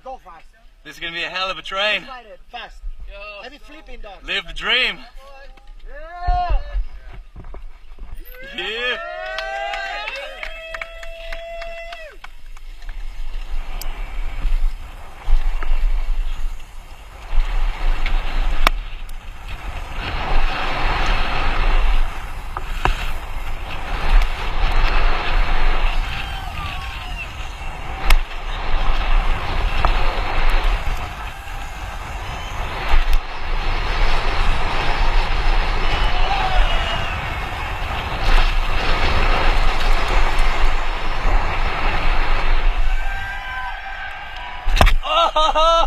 Go fast. This is gonna be a hell of a train. Slide it fast. Let me flip in down. Live the dream. Yeah. Yeah. Oh!